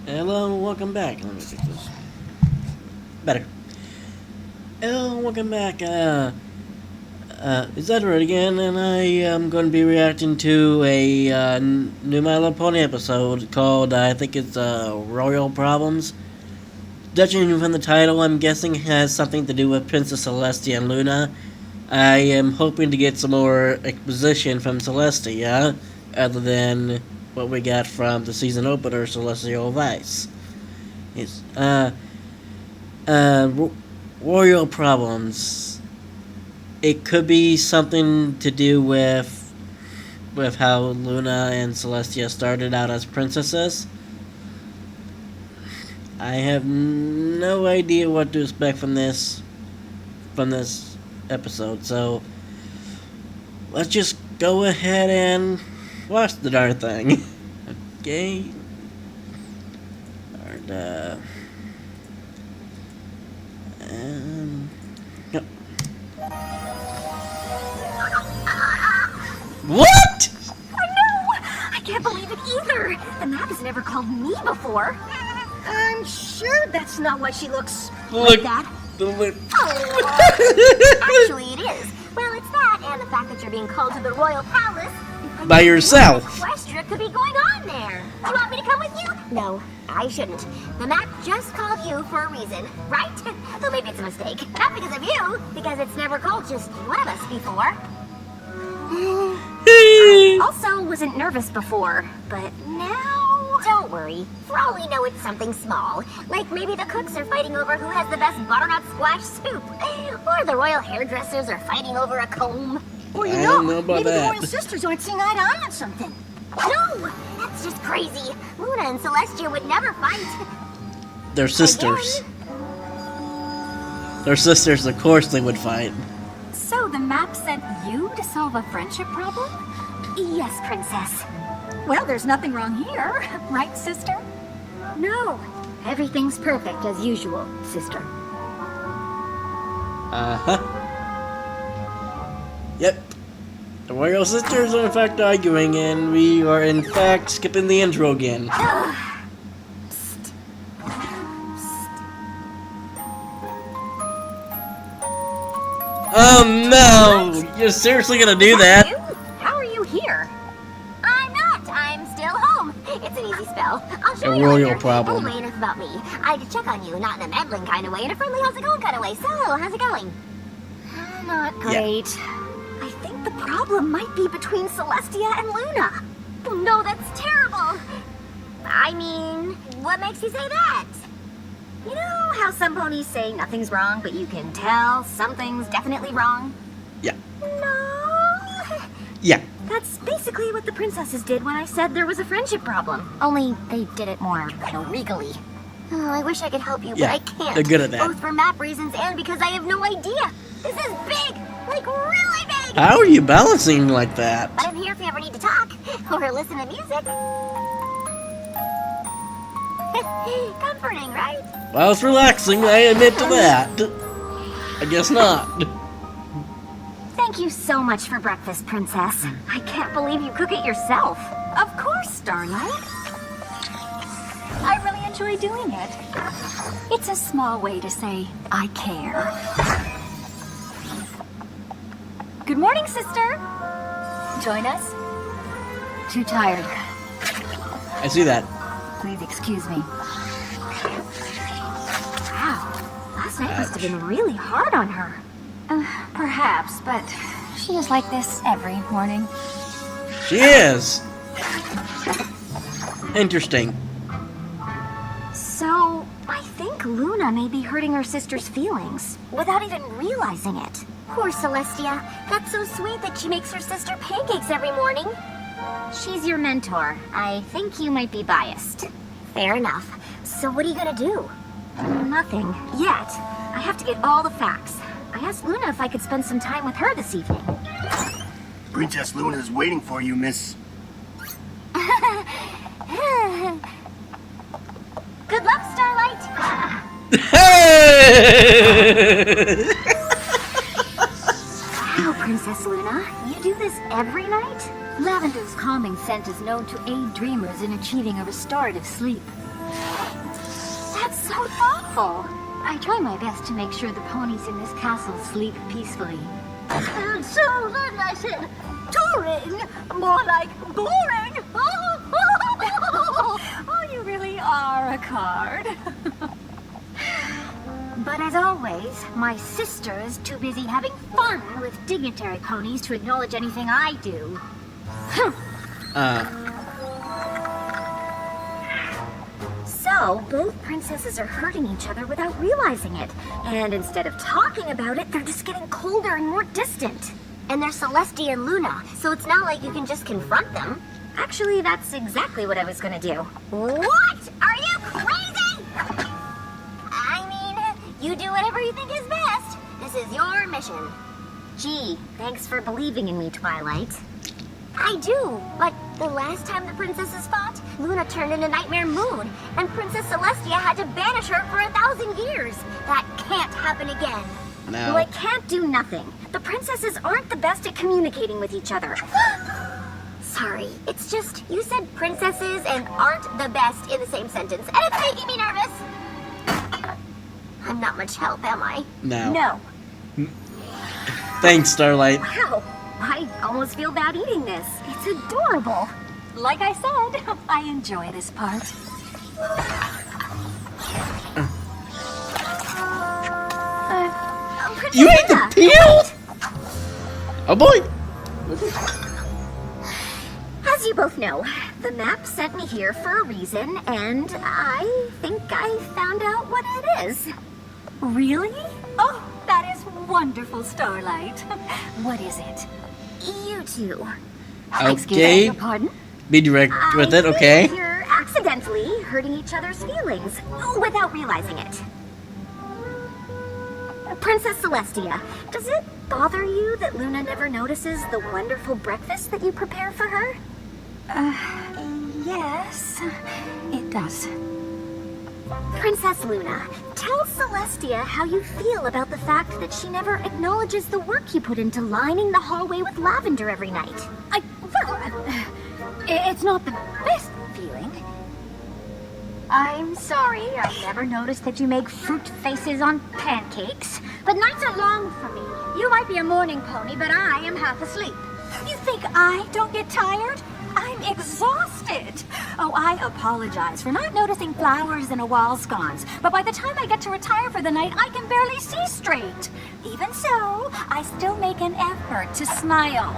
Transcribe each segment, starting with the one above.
Hello, welcome back. Let me fix this. Better. Hello, welcome back. It's Edward again, and I am going to be reacting to a new My Little Pony episode called, I think it's Royal Problems. Judging from the title, I'm guessing it has something to do with Princess Celestia and Luna. I am hoping to get some more exposition from Celestia, other than what we got from the season opener, Celestial Vice. It's, Royal Problems. It could be something to do with how Luna and Celestia started out as princesses. I have no idea what to expect from this episode, so let's just go ahead and watch the darn thing. Okay. Yep. What? I know! I can't believe it either! The map has never called me before. I'm sure that's not why she looks like that. Actually, it is. Well, it's that, and the fact that you're being called to the Royal Palace. By yourself. Equestria could be going on there. Do you want me to come with you? No, I shouldn't. The map just called you for a reason, right? Though maybe it's a mistake. Not because of you, because it's never called just one of us before. I also wasn't nervous before, but now... Don't worry. For all we know, it's something small. Like maybe the cooks are fighting over who has the best butternut squash soup. Or the royal hairdressers are fighting over a comb. Or I don't know about maybe that. the royal sisters aren't seeing eye to eye on something. No! That's just crazy. Luna and Celestia would never fight. They're sisters. They're sisters, of course they would fight. So the map sent you to solve a friendship problem? Yes, Princess. Well, there's nothing wrong here, right, sister? No. Everything's perfect as usual, sister. Uh-huh. Yep. The royal sisters are in fact arguing, and we are in fact skipping the intro again. Psst. Oh no! You're seriously gonna do that? How are you here? I'm not. I'm still home. It's an easy spell. I'll show A you royal later. problem. Anyway, enough about me. I had to check on you, not in a meddling kind of way, in a friendly how's it going kind of way. So, how's it going? Not great. I think the problem might be between Celestia and Luna. Oh, no, that's terrible. I mean, what makes you say that? You know how some ponies say nothing's wrong, but you can tell something's definitely wrong? Yeah. No. Yeah. That's basically what the princesses did when I said there was a friendship problem. Only they did it more, regally. Oh, I wish I could help you, Yeah, but I can't. they're good at that. Both for map reasons and because I have no idea. This is big, like really big. How are you balancing like that? But I'm here if you ever need to talk or listen to music. Comforting, right? Well, it's relaxing, I admit to that. I guess not. Thank you so much for breakfast, Princess. I can't believe you cook it yourself. Of course, Starlight. I really enjoy doing it. It's a small way to say I care. Good morning, sister. Join us? Too tired. I see that. Please excuse me. Wow, last night must have been really hard on her. Perhaps, but she is like this every morning. She is. Interesting. So, I think Luna may be hurting her sister's feelings without even realizing it. Poor Celestia. That's so sweet that she makes her sister pancakes every morning. She's your mentor. I think you might be biased. Fair enough. So what are you gonna do? Nothing. Yet. I have to get all the facts. I asked Luna if I could spend some time with her this evening. Princess Luna is waiting for you, miss. Good luck, Starlight. Hey! Wow, Princess Luna, you do this every night? Lavender's calming scent is known to aid dreamers in achieving a restorative sleep. so thoughtful. I try my best to make sure the ponies in this castle sleep peacefully. And so then I said, touring, more like boring. Oh, you really are a card. But as always, my sister is too busy having fun with dignitary ponies to acknowledge anything I do. So, both princesses are hurting each other without realizing it. And instead of talking about it, they're just getting colder and more distant. And they're Celestia and Luna, so it's not like you can just confront them. Actually, that's exactly what I was gonna do. What? Are you crazy? I mean, you do whatever you think is best. This is your mission. Gee, thanks for believing in me, Twilight. I do, but the last time the princesses fought, Luna turned into Nightmare Moon, and Princess Celestia had to banish her for 1,000 years. That can't happen again. No. Well, I can't do nothing. The princesses aren't the best at communicating with each other. Sorry, it's just, you said princesses and aren't the best in the same sentence, and it's making me nervous. I'm not much help, am I? No. No. Thanks, Starlight. Wow, I almost feel bad eating this. It's adorable. Like I said, I enjoy this part. Princess You ate the Luna. peel? Oh boy. As you both know, the map sent me here for a reason, and I think I found out what it is. Really? Oh, that is wonderful, Starlight. What is it? You two. Excuse Okay. your pardon? Be direct with it, I okay? think you're accidentally hurting each other's feelings without realizing it. Princess Celestia, does it bother you that Luna never notices the wonderful breakfast that you prepare for her? Yes, it does. Princess Luna, tell Celestia how you feel about the fact that she never acknowledges the work you put into lining the hallway with lavender every night. It's not the best feeling. I'm sorry, I've never noticed that you make fruit faces on pancakes. But nights are long for me. You might be a morning pony, but I am half asleep. You think I don't get tired? I'm exhausted. Oh, I apologize for not noticing flowers in a wall scones, but by the time I get to retire for the night, I can barely see straight. Even so, I still make an effort to smile.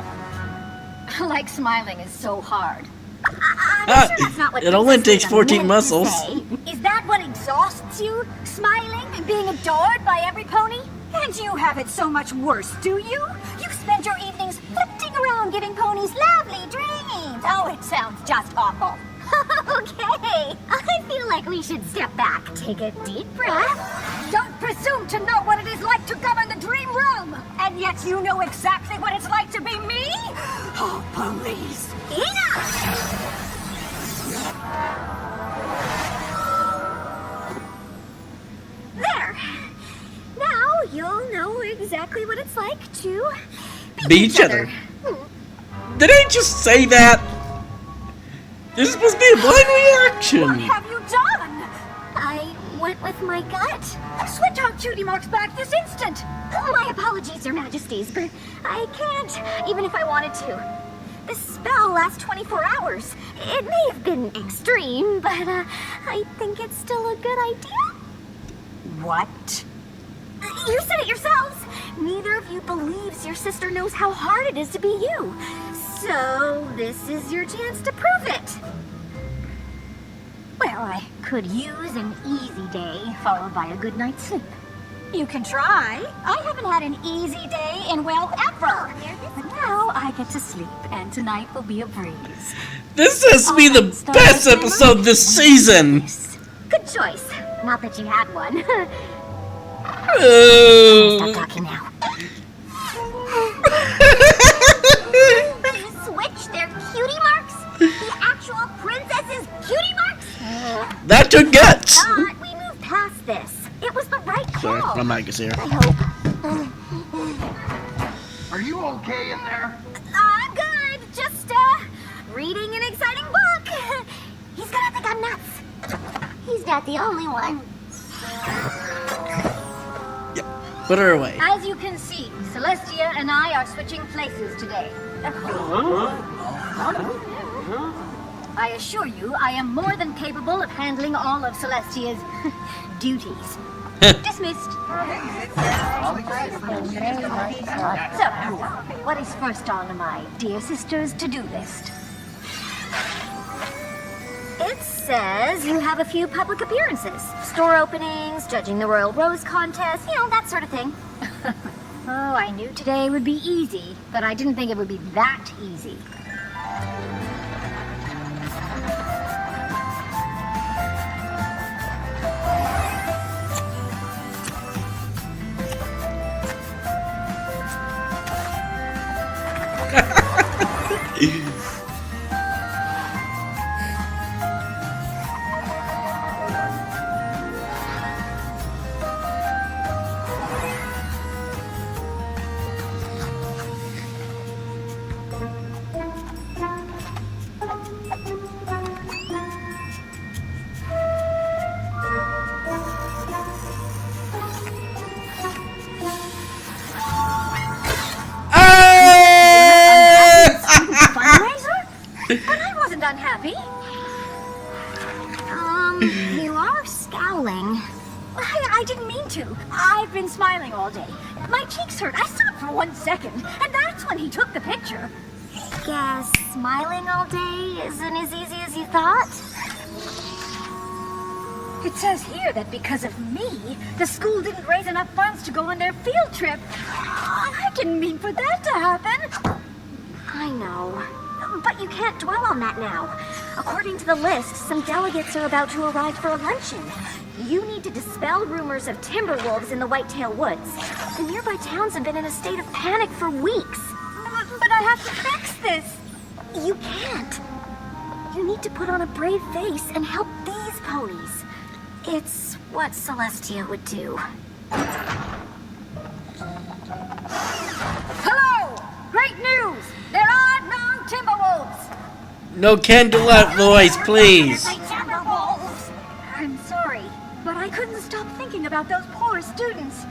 Like smiling is so hard. I'm sure that's not what It only Princess takes Luna 14 meant to muscles. say. Is that what exhausts you? Smiling and being adored by every pony? And you have it so much worse, do you? You spend your evenings flitting around giving ponies lovely dreams. Oh, it sounds just awful. Okay, I feel like we should step back, take a deep breath. Don't presume to know what it is like to govern the dream realm. And yet you know exactly what it's like to be me? Oh, please. Enough! There. Now you'll know exactly what it's like to Be each other. Did I just say that? This is supposed to be a blind What reaction. have you done? I went with my gut. Switch our cutie marks back this instant. My apologies, Your Majesties, but I can't, even if I wanted to. This spell lasts 24 hours. It may have been extreme, but I think it's still a good idea. What? You said it yourselves. Neither of you believes your sister knows how hard it is to be you. So this is your chance to prove it. Well, I Could use an easy day followed by a good night's sleep. You can try. I haven't had an easy day in, well, ever. But now I get to sleep, and tonight will be a breeze. This has to be the best episode this season. Good choice. Not that you had one. Stop Oh. talking now. Switch their cutie marks? The actual princess's cutie marks? That took guts. Thought we moved past this. It was the right Sorry, call. my mic is here. I hope. Are you okay in there? I'm good. Just, reading an exciting book. He's gonna think I'm nuts. He's not the only one. Put her away. As you can see, Celestia and I are switching places today. I assure you, I am more than capable of handling all of Celestia's duties. Dismissed. So, what is first on my dear sister's to-do list? It says you have a few public appearances. Store openings, judging the Royal Rose contest, you know, that sort of thing. Oh, I knew today would be easy, but I didn't think it would be that easy. But I wasn't unhappy. You are scowling. I didn't mean to. I've been smiling all day. My cheeks hurt. I stopped for 1 second, and that's when he took the picture. Guess smiling all day isn't as easy as you thought? It says here that because of me, the school didn't raise enough funds to go on their field trip. I didn't mean for that to happen. I know. But you can't dwell on that now. According to the list, some delegates are about to arrive for a luncheon. You need to dispel rumors of timber wolves in the Whitetail Woods. The nearby towns have been in a state of panic for weeks. But I have to fix this. You can't. You need to put on a brave face and help these ponies. It's what Celestia would do. Hello! Great news! There are no timber wolves! No Candlelight voice, please. Timber wolves! I'm sorry, but I couldn't stop thinking about those poor students.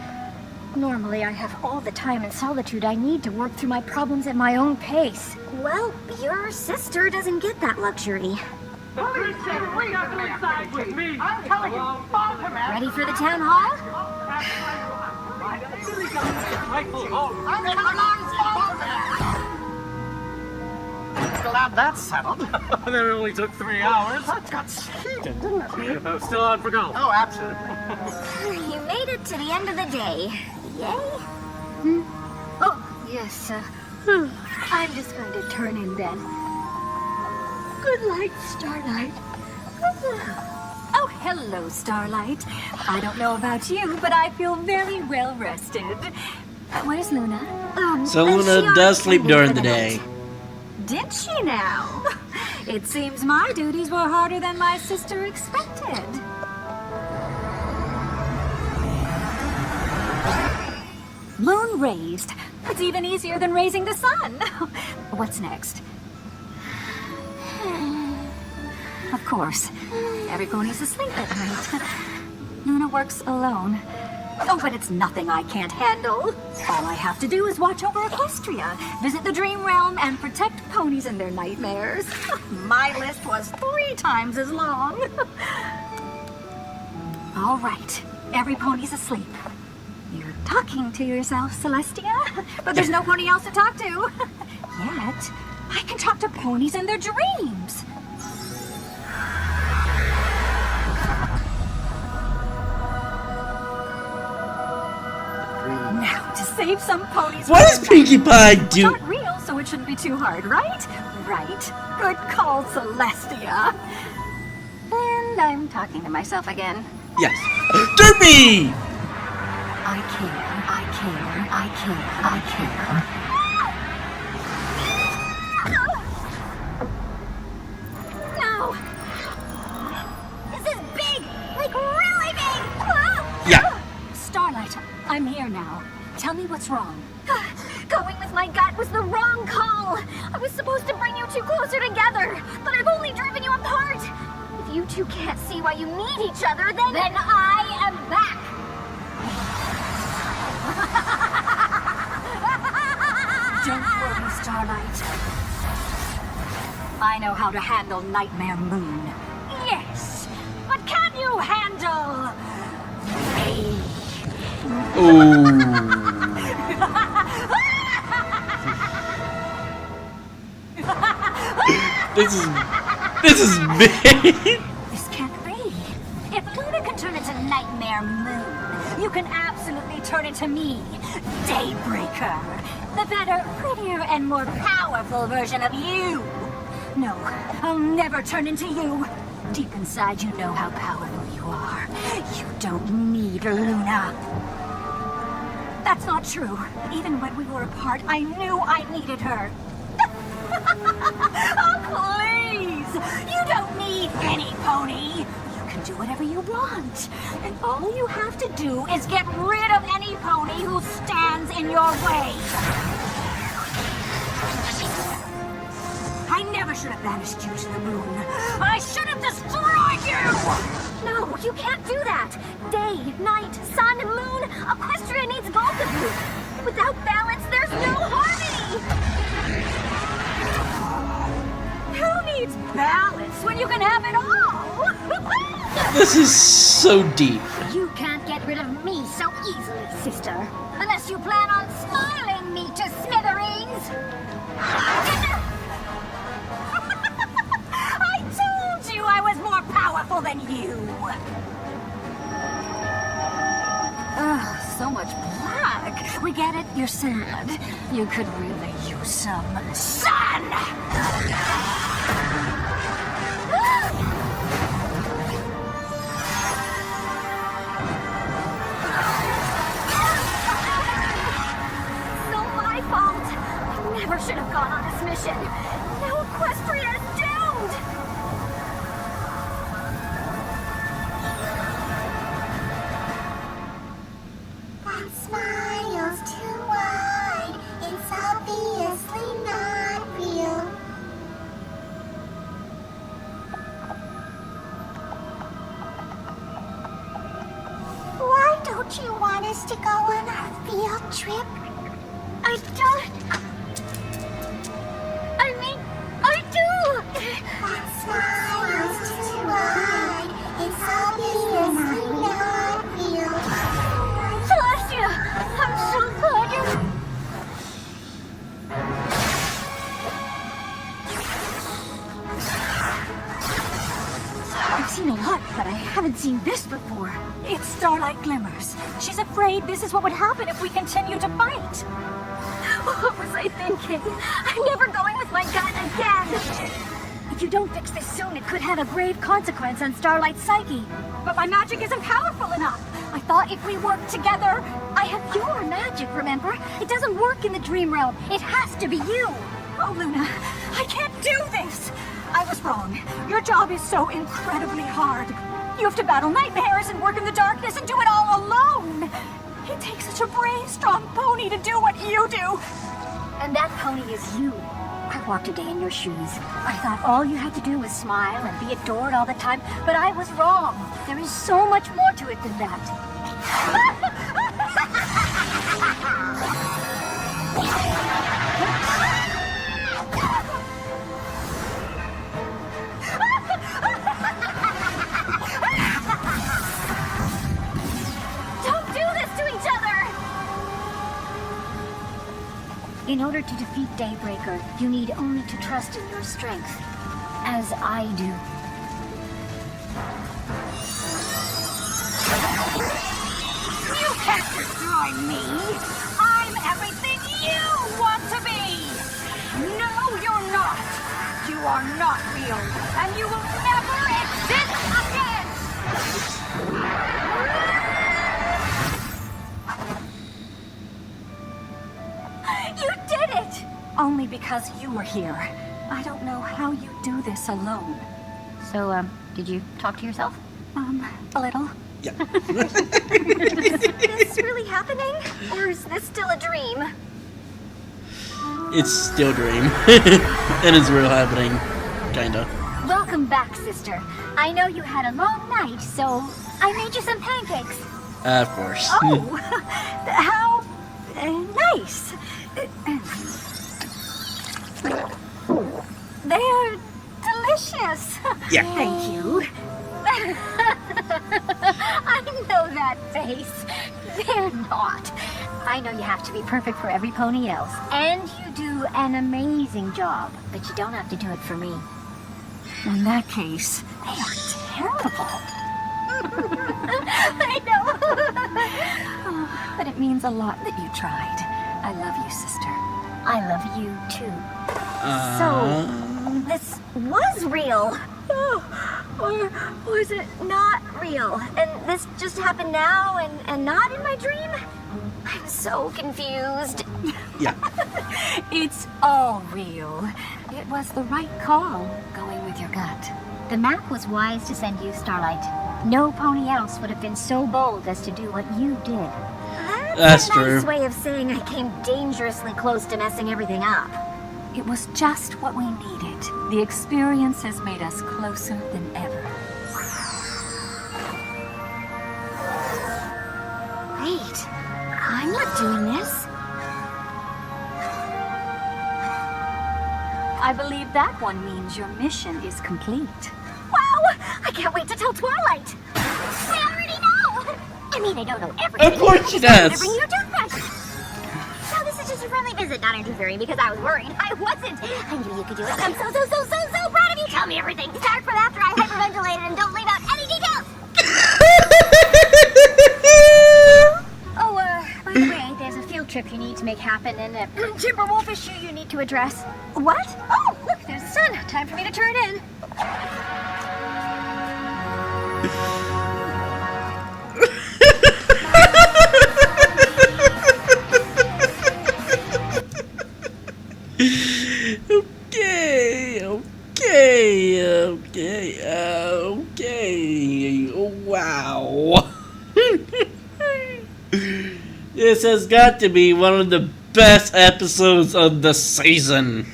Normally, I have all the time and solitude I need to work through my problems at my own pace. Well, your sister doesn't get that luxury. Ready for the town hall? Glad that's settled. It only took 3 hours. That got heated, didn't it? Still on for golf. Oh, absolutely. You made it to the end of the day. Yay? Oh, yes. I'm just going to turn in then. Good night, Starlight. Oh, hello, Starlight. I don't know about you, but I feel very well rested. Where's Luna? So she Luna does already sleep came during for the night. day. Did she now? It seems my duties were harder than my sister expected. Moon raised. It's even easier than raising the sun. What's next? Of course, every pony's asleep at night. Luna works alone. Oh, but it's nothing I can't handle. All I have to do is watch over Equestria, visit the Dream Realm, and protect ponies in their nightmares. My list was 3 times as long. All right, every pony's asleep. You're talking to yourself, Celestia, but there's no pony else to talk to. Yet, I can talk to ponies in their dreams. Now, to save some ponies. What does Pinkie Pie It's do? not real, so it shouldn't be too hard, right? Right. Good call, Celestia. And I'm talking to myself again. Yes. Derpy! I care. No! This is big! Like really big! Yeah. Starlight, I'm here now. Tell me what's wrong. Going with my gut was the wrong call. I was supposed to bring you two closer together, but I've only driven you apart. If you two can't see why you need each other, then I am back. Starlight. I know how to handle Nightmare Moon. Yes, but can you handle me? Ooh. This is big. This can't be. If Luna can turn into Nightmare Moon, you can absolutely turn into me, Daybreaker. The better, prettier, and more powerful version of you. No, I'll never turn into you. Deep inside, you know how powerful you are. You don't need Luna. That's not true. Even when we were apart, I knew I needed her. Oh, please! You don't need any pony. You can do whatever you want. And all you have to do is get rid of any pony who stands in your way. I never should have banished you to the moon. I should have destroyed you! No, you can't do that. Day, night, sun, moon, Equestria needs both of you. Without balance, there's no harmony. Who needs balance when you can have it all? This is so deep. You can't get rid of me so easily, sister. Unless you plan on smiling me to smithereens. I told you I was more powerful than you. Ugh, so much black. We get it, you're sad. You could really use some sun. Never should have gone on this mission. Now Equestria is doomed! That smile's too wide. It's obviously not real. Why don't you want us to go on our field trip? I don't... I do! That smile's too wide. It's obviously not real. Celestia! I'm so glad you're... I've seen a lot, but I haven't seen this before. It's Starlight Glimmers. She's afraid this is what would happen if we continue to fight. What was I thinking? I'm never going with my gut again! If you don't fix this soon, it could have a grave consequence on Starlight's psyche. But my magic isn't powerful enough. I thought if we worked together... I have your magic, remember? It doesn't work in the dream realm. It has to be you. Oh, Luna, I can't do this. I was wrong. Your job is so incredibly hard. You have to battle nightmares and work in the darkness and do it all alone. It takes such a brave, strong pony to do what you do. And that pony is you. I walked a day in your shoes. I thought all you had to do was smile and be adored all the time, but I was wrong. There is so much more to it than that. In order to defeat Daybreaker, you need only to trust in your strength, as I do. You can't destroy me! I'm everything you want to be! No, you're not! You are not real, and you will never exist again! You did it! Only because you were here. I don't know how you do this alone. So, did you talk to yourself? A little. Yeah. Is this really happening? Or is this still a dream? It's still a dream. And it's real happening. Kinda. Welcome back, sister. I know you had a long night, so I made you some pancakes. Of course. Oh, how nice. They're delicious. Yeah. Thank you. I know that face. They're not. I know you have to be perfect for every pony else. And you do an amazing job. But you don't have to do it for me. In that case, they are terrible. I know. Oh, but it means a lot that you tried. I love you, sister. I love you, too. So, this was real. Or is it not real? And this just happened now and not in my dream? I'm so confused. Yeah. It's all real. It was the right call, going with your gut. The map was wise to send you, Starlight. No pony else would have been so bold as to do what you did. That's a nice true. way of saying I came dangerously close to messing everything up. It was just what we needed. The experience has made us closer than ever. Wait, I'm not doing this. I believe that one means your mission is complete. Wow! I can't wait to tell Twilight. I already know. I mean, I don't know everything. Of course she I'm gonna does. bring you a toothbrush. No, this is just a friendly visit, not interfering, because I was worried. I wasn't. I knew you could do it. I'm so proud of you. Tell me everything. Start from after I hyperventilated and don't leave out any details. Oh, by the way, there's a field trip you need to make happen and a Timberwolf issue you need to address. What? Oh, look, there's the sun. Time for me to turn in. Okay. Wow. This has got to be one of the best episodes of the season.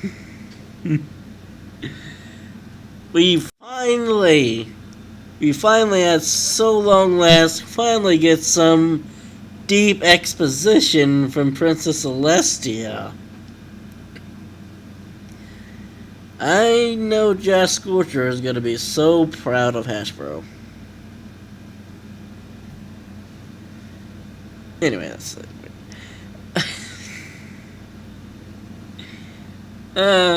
We finally, at so long last, finally get some deep exposition from Princess Celestia. I know Josh Scorcher is going to be so proud of Hasbro. Anyway, that's it.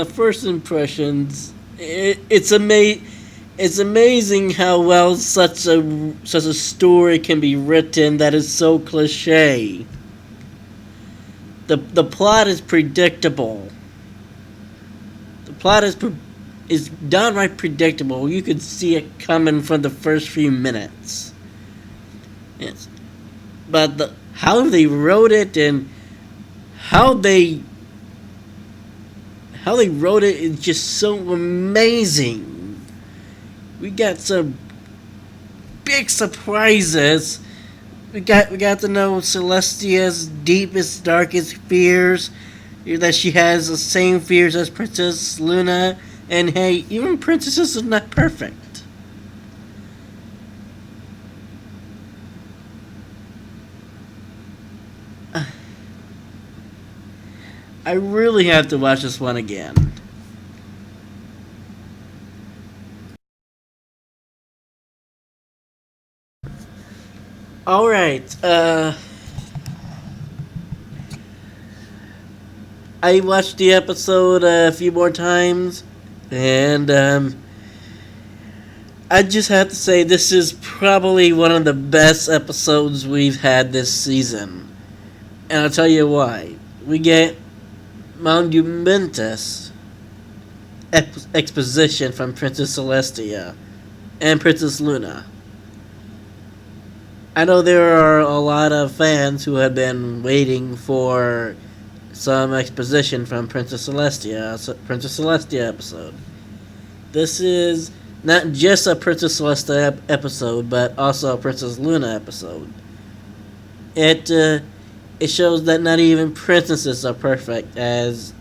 First impressions. It's amazing how well such a story can be written that is so cliche. The plot is predictable. The plot is downright predictable. You could see it coming from the first few minutes. Yes, but how they wrote it and how they wrote it is just so amazing. We got some big surprises. We got to know Celestia's deepest, darkest fears. That she has the same fears as Princess Luna. And hey, even princesses are not perfect. I really have to watch this one again. Alright, I watched the episode a few more times, and I just have to say this is probably one of the best episodes we've had this season. And I'll tell you why. We get monumentous exposition from Princess Celestia and Princess Luna. I know there are a lot of fans who have been waiting for some exposition from Princess Celestia episode. This is not just a Princess Celestia episode, but also a Princess Luna episode. It shows that not even princesses are perfect, as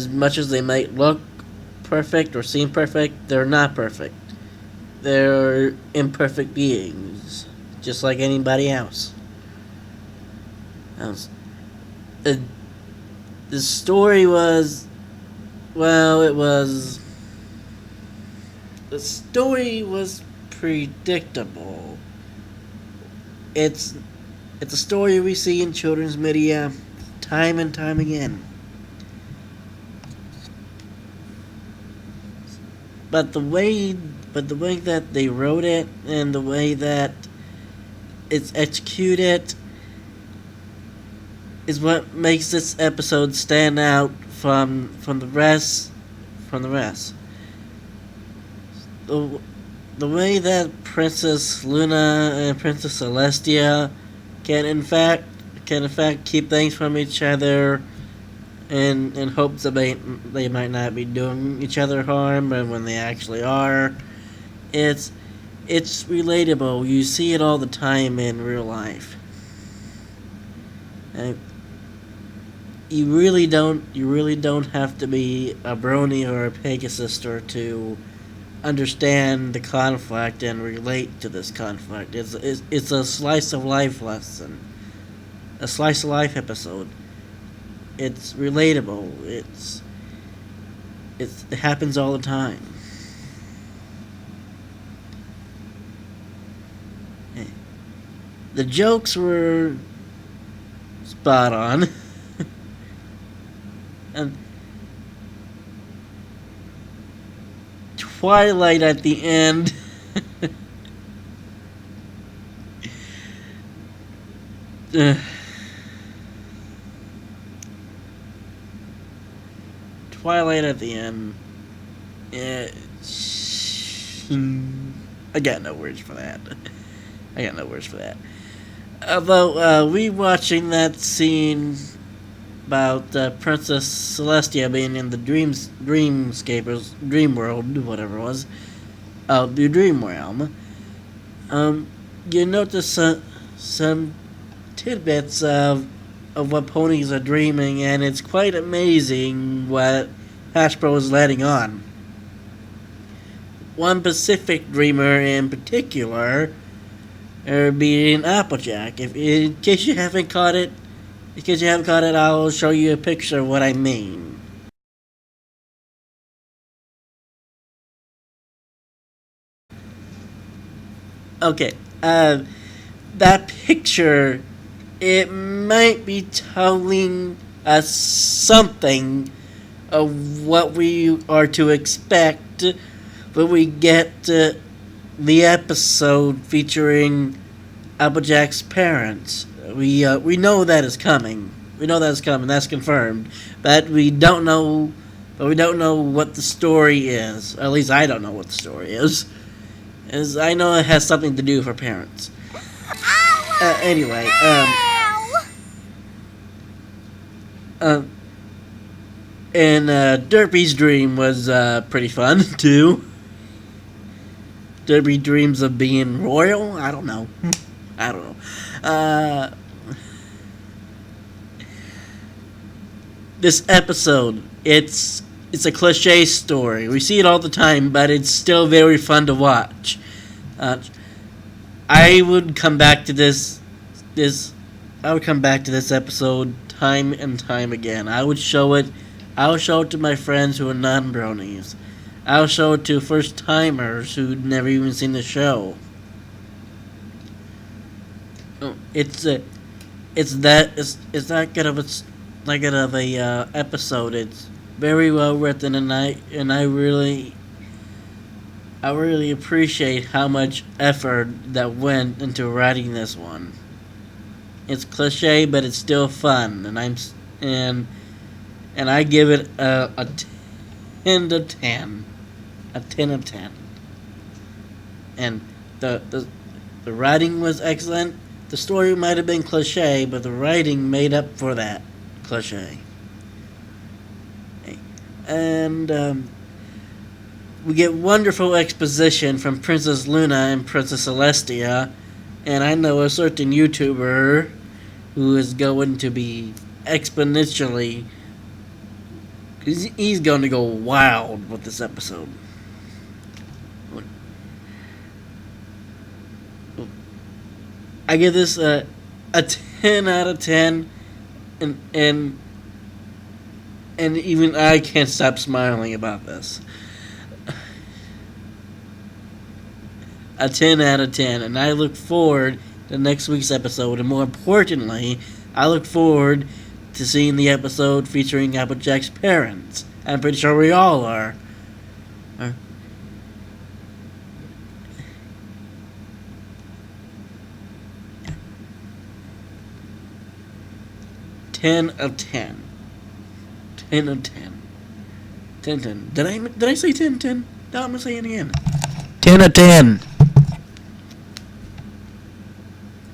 much as they might look perfect or seem perfect, they're not perfect. They're imperfect beings, just like anybody else. The story was, well, it was. The story was predictable. It's a story we see in children's media time and time again. But the way that they wrote it and the way that it's executed is what makes this episode stand out from the rest. The way that Princess Luna and Princess Celestia can in fact keep things from each other in hopes that they might not be doing each other harm, but when they actually are, it's relatable. You see it all the time in real life. And you really don't have to be a brony or a Pegasister to understand the conflict and relate to this conflict. It's a slice of life lesson, a slice of life episode. It's relatable. It happens all the time. The jokes were spot on. And Twilight at the end. Twilight at the end. I got no words for that. Although, rewatching that scene about Princess Celestia being in the dream world, whatever it was, the dream realm, you notice some tidbits of what ponies are dreaming, and it's quite amazing what Hasbro is letting on. One Pacific dreamer in particular, being Applejack. In case you haven't caught it, I'll show you a picture of what I mean. Okay, that picture, it might be telling us something of what we are to expect when we get the episode featuring Applejack's parents. We know that is coming. That's confirmed. But we don't know what the story is. Or at least I don't know what the story is. As I know it has something to do for parents. Anyway, and Derpy's dream was pretty fun too. Derpy dreams of being royal. I don't know. This episode, it's a cliche story. We see it all the time, but it's still very fun to watch. I would come back to this episode time and time again. I'll show it to my friends who are non-bronies. I'll show it to first-timers who'd never even seen the show. It's that good of a episode. It's very well written, and I really appreciate how much effort that went into writing this one. It's cliche, but it's still fun, and I give it a 10 to 10, a 10 of 10. And the writing was excellent. The story might have been cliche, but the writing made up for that cliche. And we get wonderful exposition from Princess Luna and Princess Celestia, and I know a certain YouTuber who is going to be exponentially... He's going to go wild with this episode. I give this a 10 out of 10, and And even I can't stop smiling about this. A 10 out of 10, and I look forward to next week's episode, and more importantly, I look forward to seeing the episode featuring Applejack's parents. I'm pretty sure we all are. 10 of 10. 10 of 10. 10 10. Did I say 10 10? No, I'm gonna say it again. 10 of 10.